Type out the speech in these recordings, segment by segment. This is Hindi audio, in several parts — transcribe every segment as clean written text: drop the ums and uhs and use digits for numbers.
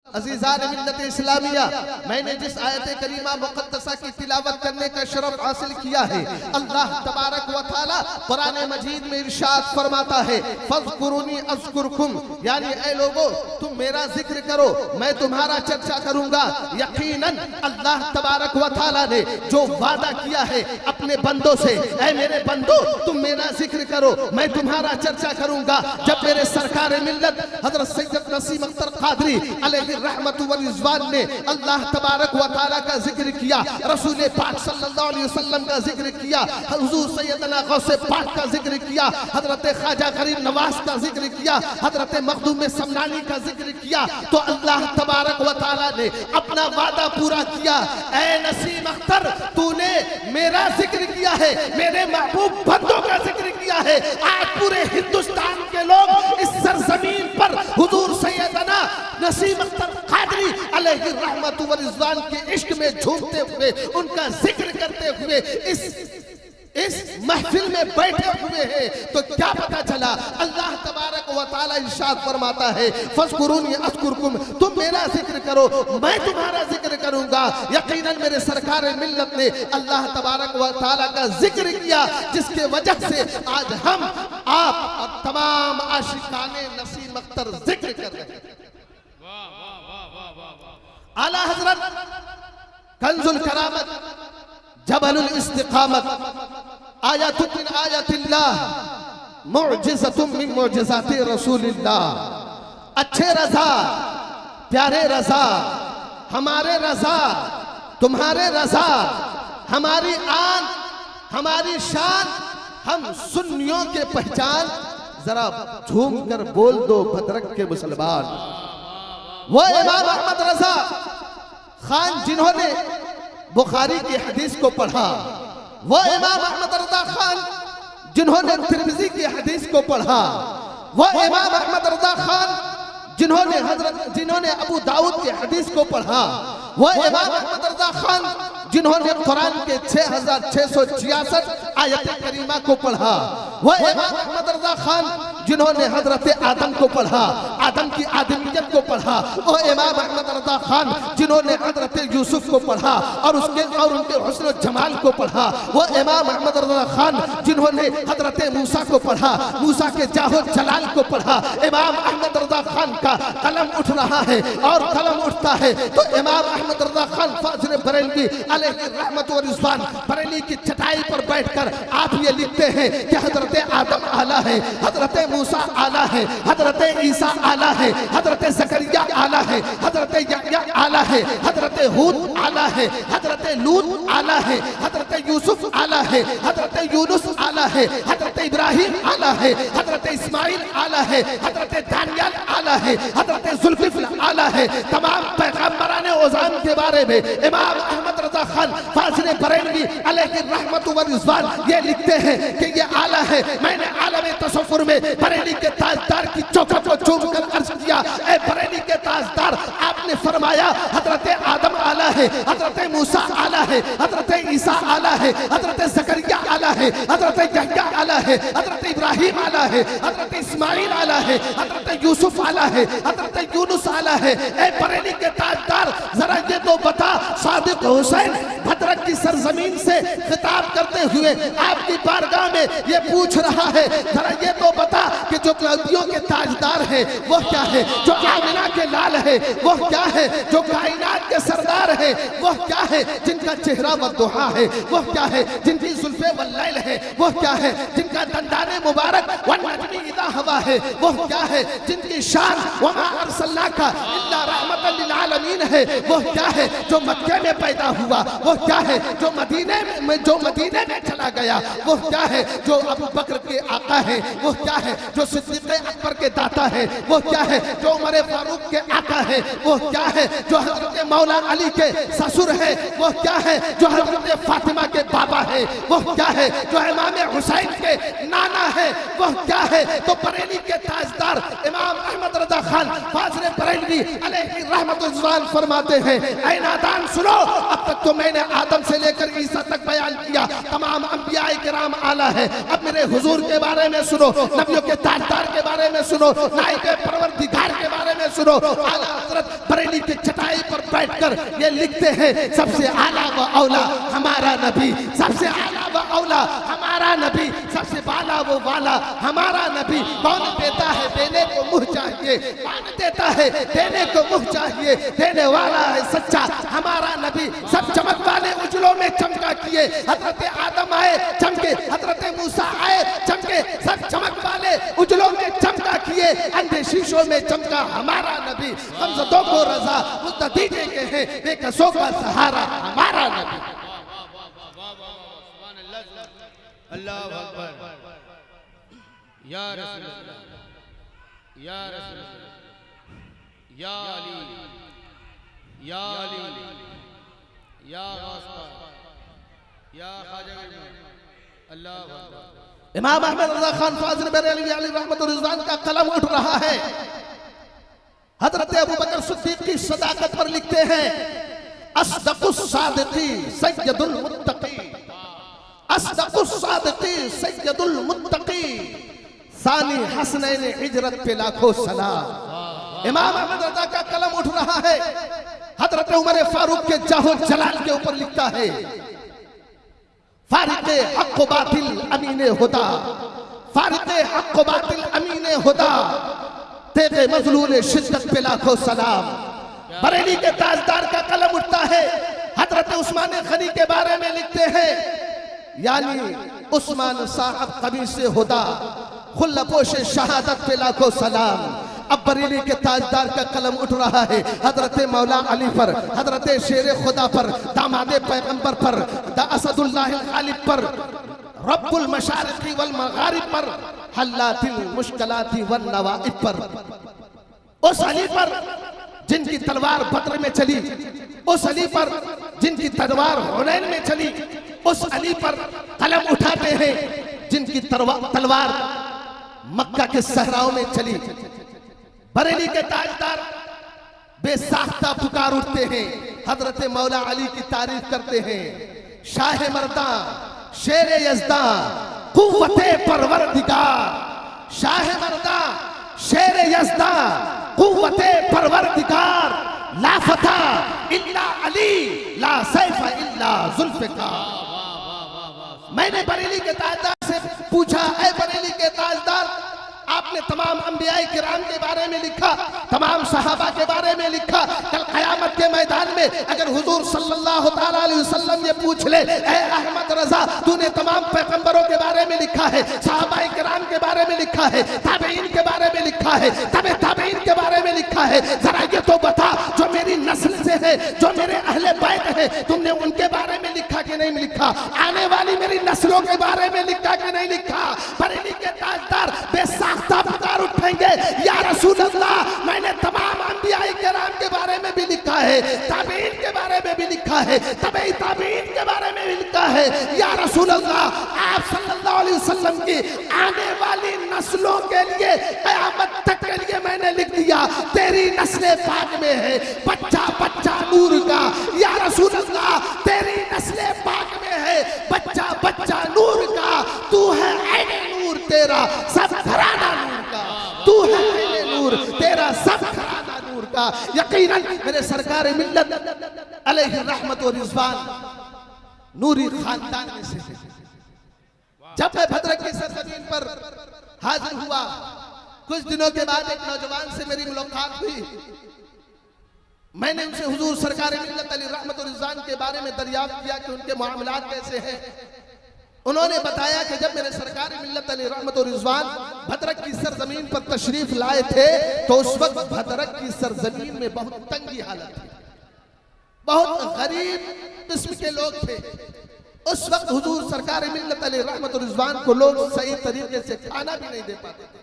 अज़ीज़ान मिल्लत इस्लामिया, मैंने जिस आयत करीमा मुक़द्दसा की तिलावत करने का शरफ हासिल किया है, अल्लाह तबारक व तआला कुरान मजीद में इरशाद फरमाता है, फ़ज़्कुरूनी अज़्कुरकुम, यानी ऐ लोगो तुम मेरा जिक्र करो मैं तुम्हारा चर्चा करूंगा। यकीनन अल्लाह तबारक व तआला ने जो वादा किया है अपने बंदों से, ऐ मेरे बंदो तुम मेरा जिक्र करो मैं तुम्हारा चर्चा करूंगा। जब मेरे सरकार मिल्लत हज़रत सैयद नसीम अख्तर क़ादरी अलैहि रहमतु व रिज़वान ने अल्लाह तबारक व तआला का जिक्र किया, रसूल पाक सल्लल्लाहु अलैहि वसल्लम का जिक्र किया, हुजूर सैयदना गौसे पाक का जिक्र किया, हजरत ख्वाजा गरीब नवाज का जिक्र किया, हजरत मखदूम समनानी का जिक्र किया, तो अल्लाह तबारक व तआला ने अपना वादा पूरा किया। ऐ नसीम अख्तर तूने मेरा जिक्र किया है, मेरे महबूब बंदों का जिक्र किया है। आज पूरे हिंदुस्तान के लोग इस सरजमीन पर हुजूर सैयदना नसीम अख्तर क़ादरी अलैहि रहमतु व रिज़वान के इश्क में झूमते हुए उनका जिक्र करते हुए इस महफिल में बैठे हुए हैं, तो क्या पता चला अल्लाह तबारक व तआला इरशाद फरमाता है, फ़ज़्कुरूनी अज़्कुरकुम, तुम मेरा जिक्र करो मैं तुम्हारा जिक्र करूंगा। यकीनन मेरे सरकार मिल्लत ने अल्लाह तबारक व तआला का जिक्र किया, जिसके वजह से आज हम आप और तमाम आशिकाने नसीम अख्तर जिक्र कर रहे हैं। आला हज़रत कंजुल करामत जबलुल इस्तिकामत आयतुन मिन आयतिल्लाह मुअजिज़तुन मिन मुअजिज़ाति रसूलिल्लाह। अच्छे रज़ा प्यारे रज़ा हमारे रज़ा तुम्हारे रज़ा हमारी आन हमारी शान हम सुन्नियों के पहचान, जरा झूम कर बोल दो भद्रक के मुसलमान। वो इमाम अहमद रज़ा खान जिन्होंने बुखारी की हदीस को पढ़ा, वो इमाम अहमद रज़ा खान जिन्होंने तिरमिज़ी की हदीस को पढ़ा, वो इमाम अहमद रज़ा खान जिन्होंने अबू दाऊद की हदीस को पढ़ा, वो इमाम अहमद रज़ा खान जिन्होंने कुरान के 6666 आयत करीमा को पढ़ा, वो इमाम अहमद रज़ा खान जिन्होंने हजरत आदम को पढ़ा, आदम की आदमियत को पढ़ा, वो इमाम अहमद रज़ा खान जिन्होंने हजरत यूसुफ को पढ़ा और उनके हुस्न जमाल को पढ़ा, वो इमाम अहमद रज़ा खान जिन्होंने हजरत मूसा को पढ़ा, मूसा के जाहो जलाल को पढ़ा। इमाम अहमद रज़ा खान का कलम उठ रहा है और कलम उठता है तो इमाम अहमद रज़ा खान फाज़िल बरेलवी अलैहि रहमतु व रिज़वान बरेली की चटाई पर बैठकर आप ये लिखते हैं कि हजरत आदम आला है, हजरत मूसा आला है, हजरत ईसा आला है, हजरत ज़करिया आला है, हजरत यहया आला है, हजरत हूद आला है, हजरत लूत आला है, हजरत यूसुफ आला है, हजरत यूनुस आला है, हजरत इब्राहिम आला है, हजरत इस्माइल आला है, हजरत दानियल आला है, हजरत जुल्किफ्ल आला है। तमाम पैगंबराने ओज़ाम के बारे में इमाम अहमद रज़ा खान फाज़िल बरेलवी अलैहि रहमतु व रिज़वान ये लिखते हैं कि ये आला है। मैंने आलम तसव्वुर में बरेली के ताजदार की चौखट को चूम कर अर्ज किया, ऐ बरेली के ताजदार आपने फरमाया हजरत आदम आला है, हजरत मूसा आला है, हजरत ईसा आला है, हजरत ज़करिया आला है, हजरत यहया आला है, हजरत इब्राहिम आला है, हजरत इस्माइल आला है, हजरत यूसुफ आला है, हजरत यूनुस आला है। ऐ बरेली के ताजदार जरा ये तो बता, सादिक हुसैन भद्रक की सरजमीन से खिताब करते हुए आपकी बारगाह में ये पूछ रहा है, जरा ये तो बता कि जो नबियों के ताजदार है वो क्या है, जो आमिना के लाल है वो क्या है, जो कायनात के सरदार है वो क्या है, जिनका चेहरा वद्दुहा है वो क्या है, जिनकी जुल्फे वल्लैल है वो क्या है, जिनका दंदाने मुबारक वन्नजमी इज़ा हवा है वो क्या है, जिनकी शान वमा अरसलनाका इल्ला रहमतल लिल आलमीन है वो क्या है, जो मक्के में पैदा हुआ वो क्या है, जो मदीने में चला गया वो क्या है, जो अबू बकर के आका है वो क्या है, जो सिद्दीक़ अकबर के दाता है वो क्या है, जो उमर फारूक के आका है वो क्या है, जो हजरत मौला अली के ससुर है वो क्या है, जो हजरत फातिमा के बाबा है वो क्या है, जो इमाम हुसैन के नाना है वो क्या है। तो बरेली के ताजदार इमाम अहमद रज़ा खान फाज़िल बरेलवी अलैहि रहमतुल ज़वान फरमाते हैं, ऐ नादान सुनो, अब तक तो मैंने आदम से लेकर ईसा तक बयान किया, तमाम अंबियाए किराम आला है। अब मेरे हुजूर के बारे में सुनो, नबियों के ताजदार के बारे में सुनो, नाइब परवरदिगार के बारे में में सुनो, आला हजरत बरेली की चटाई पर बैठकर ये लिखते हैं, सबसे आला व औला हमारा नबी, सबसे आला व औला हमारा नबी, सबसे बाला वो वाला हमारा नबी। कौन देता है देने को मुँह चाहिए, कौन देता है देने को मुँह चाहिए, देने वाला है सच्चा हमारा नबी। सब चमक वाले उजलों में चमका किए, हजरत आदम आए चमके, हजरत मूसा आए चमके, सब चमक वाले उजलों में चमका किए, अंधे शीशों में चमका हमारा नबी। हमजदों को रजा मुस्तदीजे के हैं, बेकसों का सहारा हमारा नबी। अल्लाह अकबर। या रसूल अल्लाह, या रसूल अल्लाह, या अली, या अली, या गौस, या ख्वाजा अल्लाह अकबर। इमाम अहमद रजा खान फाजिल बरेलवी अलैहि रहमत व रिज़वान का कलम उठ रहा है। हजरत अबू बकर सिद्दीक की सदाकत पर लिखते हैं, अस्दकुस सादिकी सय्यदुल मुत्तकी, अस्दकुस सादिकी सय्यदुल मुत्तकी, सानी हसनैन हिजरत पे लाखों सलाम। इमाम अहमद रजा का कलम उठ रहा है। हजरत उमर फारूक के जाहो जलाल के ऊपर लिखता है, फारिक़े हक़ व बातिल अमीने हुदा, फारिक़े हक़ व बातिल अमीने हुदा, तेरे मज़लूल शिद्दत पे लाखों सलाम। बरेली के ताजदार का कलम उठता है। हजरत उस्मान गनी के बारे में लिखते हैं, यानी उस्मान साहब कमीसे हुदा, खुल्लपोशे शहादत पे लाखों सलाम। अब बरेली के ताजदार का कलम उठ रहा है हजरत मौला अली पर, हजरत शेर खुदा पर, दामादे पैगंबर पर, असदुल्लाह गालिब पर, रब्बुल मशारिक़ी वल मगारिब पर, हल्लातिल मुश्किलाति वन नवाइब पर। उस अली पर जिनकी तलवार बद्र में चली, उस अली पर जिनकी तलवार हुनैन में चली, उस अली पर कलम उठाते हैं जिनकी तलवार मक्का के सहराओं में चली। बरेली के ताजदार बेसाख्ता पुकार उठते हैं, हजरत मौला अली की तारीफ करते हैं, शाह मर्दा शेर यज़दा कुव्वते परवरदिगार, शाह मर्दा शेर यज़दा कुव्वते परवरदिगार, ला फता इल्ला अली ला सैफ इल्ला जुल्फ़िकार। मैंने बरेली के ताजदार से पूछा, ऐ बरेली के ताजदार, आपने तमाम अंबियाए किराम के बारे में लिखा, तमाम सहाबा के बारे में लिखा, कल क़यामत के मैदान में अगर हुजूर सल्लल्लाहु ताला अलैहि वसल्लम ये पूछ ले, ऐ अहमद रजा तूने तमाम पैगंबरों के बारे में लिखा है, सहाबाए किराम के बारे में लिखा है, ताबईन के बारे में लिखा है, तबे ताबईन के बारे में लिखा है, जरा ये तो बता जो मेरी नस्ल से है, जो मेरे अहले बैत है, तुमने उनके बारे में लिखा कि नहीं लिखा? आने वाली मेरी नस्लों के बारे में लिखा कि नहीं लिखा? बरेली के ताजदार बेसाख्ता पुकार उठेंगे, या रसूल अल्लाह मैंने तमाम अंबियाए किराम के बारे में भी लिखा है, ताबईन के बारे में भी लिखा है, तबे ताबईन के बारे में भी लिखा है, या रसूल अल्लाह आप सल्लल्लाहु अलैहि वसल्लम की आने वाली नस्लों के लिए क़यामत तक के लिए मैंने लिख दिया, तेरी नस्ल पाक में है बच्चा बच्चा नूर का, या रसूल अल्लाह तेरी नस्ल पाक में है बच्चा बच्चा नूर का, तू है ऐने नूर तेरा सब घराना नूर का, तू है ऐने नूर तेरा सब घराना नूर का। यकीनन मेरे सरकार मिल्लत अलैहि रहमत व रिज़वान नूरी खानदान में से। जब मैं भद्रक की सरजमीन पर हाजिर हुआ, कुछ दिनों के बाद एक नौजवान से मेरी मुलाकात हुई। मैंने उनसे हुजूर सरकार मिल्लत अलैहि रहमत व रिज़वान के बारे में दरियाफ्त किया कि उनके मामलात कैसे हैं। उन्होंने बताया कि जब मेरे सरकार मिल्लत अलैहि रहमत व रिज़वान भद्रक की सरजमीन पर तशरीफ लाए थे तो उस वक्त भद्रक की सरजमीन में बहुत तंगी हालत थी, बहुत गरीब किस्म के लोग थे। उस वक्त हुजूर सरकार मिल्लत अलैहि रहमत व रिज़वान को लोग सही तरीके से खाना भी नहीं दे पाते थे।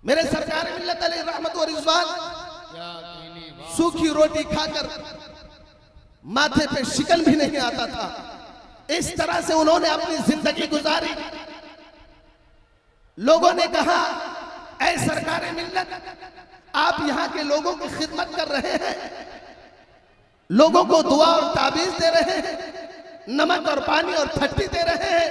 मेरे सरकार मिल्लत अलैहि रहमत व रिज़वान सूखी रोटी खाकर माथे पे शिकन भी नहीं आता था। इस तरह से उन्होंने अपनी जिंदगी गुजारी। लोगों ने कहा, ऐ सरकार मिल्लत आप यहाँ के लोगों की खिदमत कर रहे हैं, लोगों को दुआ और ताबीज दे रहे हैं, नमक और पानी और खट्टी दे रहे हैं,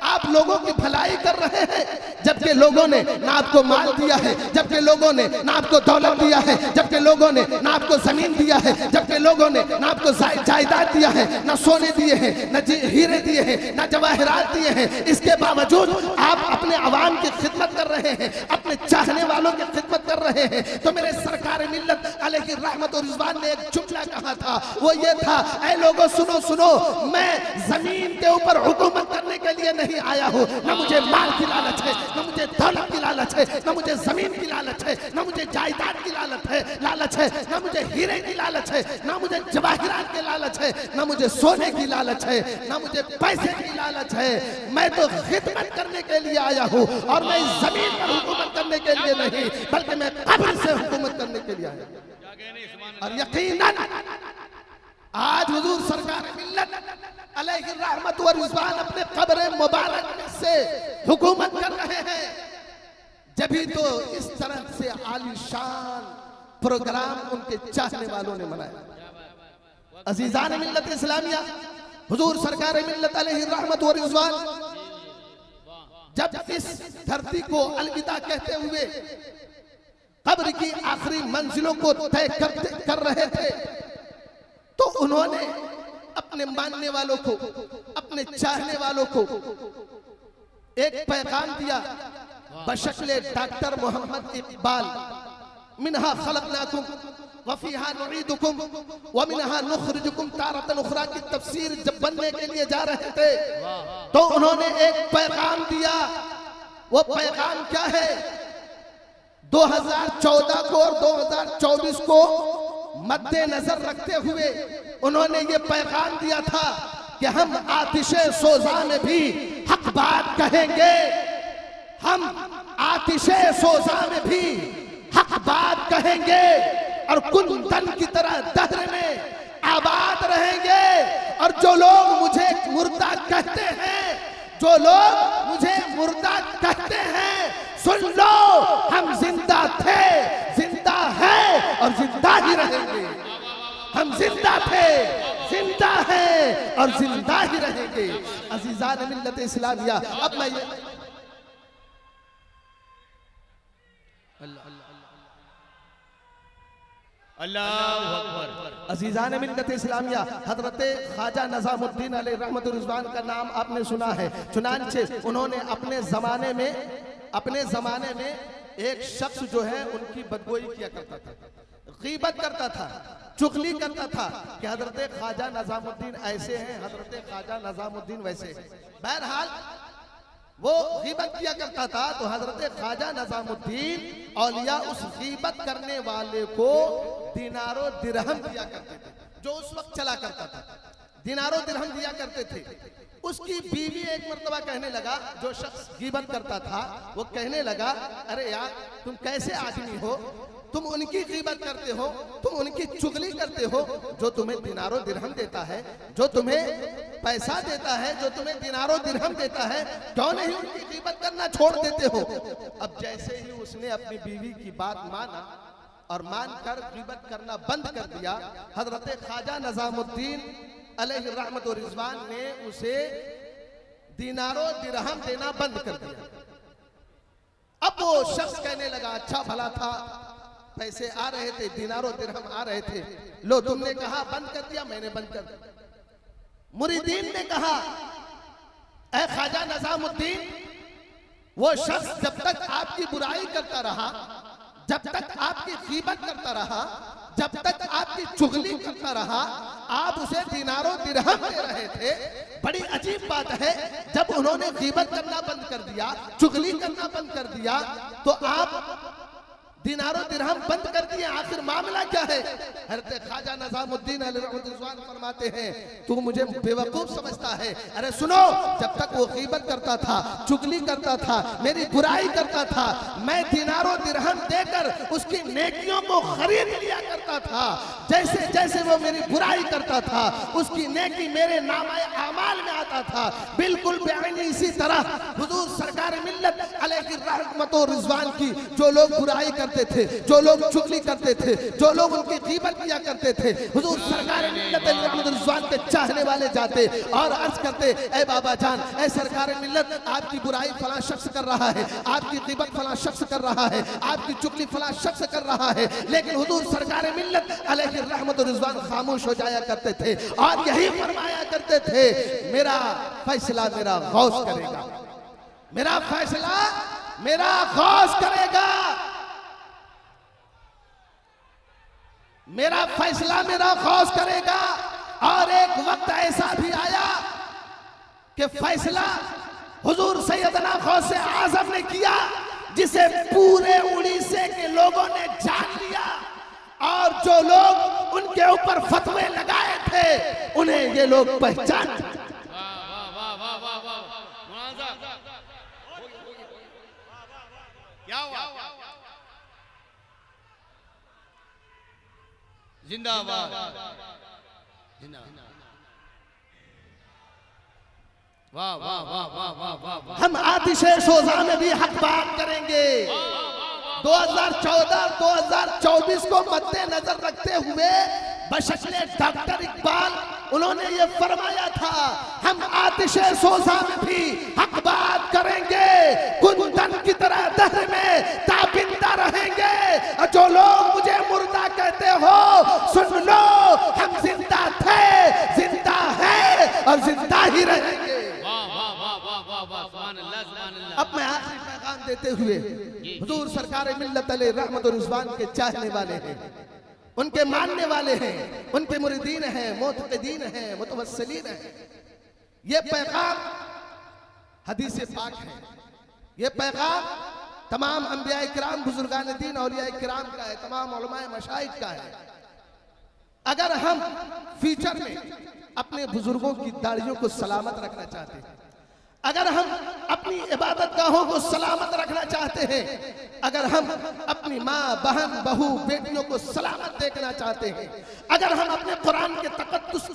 आप लोगों की भलाई कर रहे हैं, जबकि लोगों ने ना आपको माल दिया है, जबकि लोगों ने ना आपको दौलत दिया है, जबकि लोगों ने ना आपको जमीन दिया है, जबकि लोगों ने ना आपको जायदाद दिया है, ना सोने दिए हैं, ना हीरे दिए हैं, ना जवाहरात दिए हैं। इसके बावजूद आप अपने अवाम की खिदमत कर रहे हैं, अपने चाहने वालों की खिदमत कर रहे हैं। तो मेरे सरकार मिल्लत अलैहि रहमत और रिजवान ने एक जुमला कहा था, वो ये था, ऐ लोगों सुनो सुनो, मैं जमीन के ऊपर हुकूमत करने के लिए नहीं आया हूँ। न मुझे माल की लालच है, न मुझे दौलत की लालच है, न मुझे जमीन की लालच है, न मुझे जायदाद की लालच है, न मुझे हीरे की लालच है, न मुझे जवाहरात की लालच है, न मुझे सोने की लालच है, न मुझे पैसे की लालच है। मैं तो खिदमत करने के लिए आया हूँ, और मैं इस जमीन पर हुकूमत करने के लिए नहीं, बल्कि मैं कब्र से हुकूमत करने के लिए आया हूँ। और यकीनन आज हुजूर सरकार मिल्लत अलैहि रहमत व रिजवान अपने कब्र मुबारक में से हुकूमत कर रहे हैं। जभी तो इस तरह से आलीशान प्रोग्राम उनके चाहने वालों ने मनाया। अजीजान मिल्लत इस्लामिया, हुजूर सरकार मिल्लत अलैहि रहमत व रिजवान जब इस धरती को अलविदा कहते हुए कब्र की आखिरी मंजिलों को तय कर रहे थे, तो उन्होंने अपने मानने वालों को, अपने चाहने वालों को एक पैगाम दिया बशक्ले डॉक्टर मोहम्मद इकबाल, मिनहा खलकनाकुम व फीहा नुईदुकुम व मिनहा नुखरिजुकुम तारतन उखरा की तफसीर जब बनने के लिए जा रहे थे, तो उन्होंने एक पैगाम दिया। वो पैगाम क्या है? 2014 को और 2024 को मद्देनजर रखते हुए उन्होंने ये पैगाम दिया था कि हम आतिशे सोजा में भी हक बात कहेंगे, हम आतिशे सोजा में भी हक बात कहेंगे, और कुंदन की तरह दहर में आबाद रहेंगे। और जो लोग मुझे मुर्दा कहते हैं, जो लोग मुझे मुर्दा कहते हैं, सुन लो, हम जिंदा थे, जिंदा है और जिंदा ही रहेंगे। हम जिंदा थे, जिंदा है और जिंदा ही रहेंगे। अजीजान मिल्लत इस्लामिया, अब मैं अल्लाहु अकबर। अजीजान मिल्लत इस्लामिया, हजरत ख्वाजा निजामुद्दीन अलैहि रहमत और रिजवान का नाम आपने सुना है। चुनांचे उन्होंने अपने जमाने में एक शख्स जो है उनकी बदगोई किया करता था, गीबत करता था, चुगली करता था कि हजरत ख्वाजा निजामुद्दीन ऐसे हैं, हजरत ख्वाजा निजामुद्दीन वैसे हैं। बहरहाल वो गीबत किया करता था, तो हजरत ख्वाजा निजामुद्दीन औलिया उस गीबत करने वाले को दिनारो दिरहम दिया करते थे, जो उस वक्त चला करता था, दिनारो दिरहम दिया करते थे। उसकी बीवी एक मर्तबा कहने लगा, जो शख्स गीबत करता था वो कहने लगा, अरे यार तुम कैसे आदमी हो, तुम उनकी गीबत करते हो, तुम उनकी चुगली करते हो, जो तुम्हें दिनारो दिरहम देता है, जो तुम्हें पैसा देता है, जो तुम्हें दिनारो दिरहम देता है, क्यों नहीं उनकी गीबत करना छोड़ देते हो। अब जैसे ही उसने अपनी बीवी की बात माना और मानकर गीबत करना बंद कर दिया, हजरत ख्वाजा निजामुद्दीन अलैहि रहमत और रिजवान ने उसे दिनारो दिरहम देना बंद कर दिया। अब वो शख्स कहने लगा, अच्छा भला था, पैसे आ रहे थे, दिनारो दिरहम आ रहे थे, लो तुमने कहा बंद कर दिया, मैंने बंद कर दिया। मुरीदीन ने कहा, ऐ ख्वाजा निजामुद्दीन, वो शख्स जब तक आपकी बुराई करता रहा, जब तक आपकी गीबत करता रहा, जब तक आपकी चुगली करता रहा, आप उसे दिनारो दिरहम दे रहे थे। बड़ी अजीब बात है, जब उन्होंने गीबत करना बंद कर दिया, चुगली करना बंद कर दिया, तो आप दिनारो दिरहम बंद कर दिए, आखिर मामला क्या है? हजरत ख्वाजा निजामुद्दीन अलैहि रहमत रिजवान फरमाते हैं, तू मुझे बेवकूफ समझता है। अरे सुनो, जब तक वो गीबत करता था, चुगली करता था, मेरी बुराई करता था, मैं दिनारो दिरहम देकर उसकी नेकियों को खरीद लिया करता था। जैसे जैसे वो मेरी बुराई करता था, उसकी नेकी मेरे नामाए आमाल में आता था। बिल्कुल बेआईनी इसी तरह हुजूर सरकार मिल्लत अलैहि रहमत और रिजवान की जो लोग बुराई करते करते थे, जो लोग चुगली करते थे, जो लोग उनकी गीबत किया करते थे, हुजूर सरकार मिल्लत रहमत रिजवान के चाहने वाले जाते और अर्ज करते, ए बाबा जान, ए सरकार मिल्लत, आपकी बुराई फलां शख्स कर रहा है, आपकी गीबत फलां शख्स कर रहा है, आपकी चुगली फलां शख्स कर रहा है। लेकिन हुजूर सरकार मिल्लत अलैहि रहमत रिजवान खामोश हो जाया करते थे और यही फरमाया करते थे, मेरा फैसला मेरा गौस करेगा, मेरा फैसला मेरा गौस करेगा, मेरा फैसला मेरा गौस करेगा। और एक वक्त ऐसा भी आया कि फैसला हुजूर सैयदना गौसे आजम ने किया, जिसे पूरे उड़ीसे के लोगों ने जान लिया और जो लोग उनके ऊपर फतवे लगाए थे उन्हें ये लोग पहचान। जिंदाबाद वाह वाह वाह वाह वाह वाह वाह। हम आतिशे सोजा में भी हक बात करेंगे। 2014-2024 को मद्देनजर रखते हुए बशक्ले डॉक्टर इकबाल उन्होंने ये फरमाया था, हम आतिशे सोजा में भी हक बात करेंगे, कुंदन की तरह दहर में ताबिंदा रहेंगे। और जो लोग मुझे मुर्दा कहते हो सुन लो, हम जिंदा थे, जिंदा है और जिंदा ही रहेंगे। अब मैं आखिरी पैगाम देते हुए, हुजूर सरकार मिल्लत अलैहि रहमत और रिजवान के चाहने वाले हैं, उनके मानने वाले हैं, उनके मुरीदीन हैं, मुतक़ीदीन हैं, मुतवस्सिलीन हैं। ये पैगाम हदीस पाक है, ये पैगाम तमाम अंबिया किराम, बुजुर्गान दीन, औलिया किराम का है, तमाम उलमाए मशाइख का है। अगर हम फ्यूचर में अपने बुजुर्गों की दाढ़ियों को सलामत रखना चाहते हैं, अगर हम अपनी इबादत गाहों को सलामत रखना चाहते हैं, अगर हम अपनी माँ, बहन, बहू, बेटियों को सलामत देखना चाहते हैं, अगर हम अपने कुरान के तक़द्दुस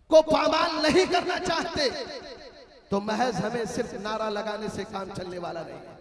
को पामाल नहीं करना चाहते, तो महज हमें सिर्फ नारा लगाने से काम चलने वाला नहीं है।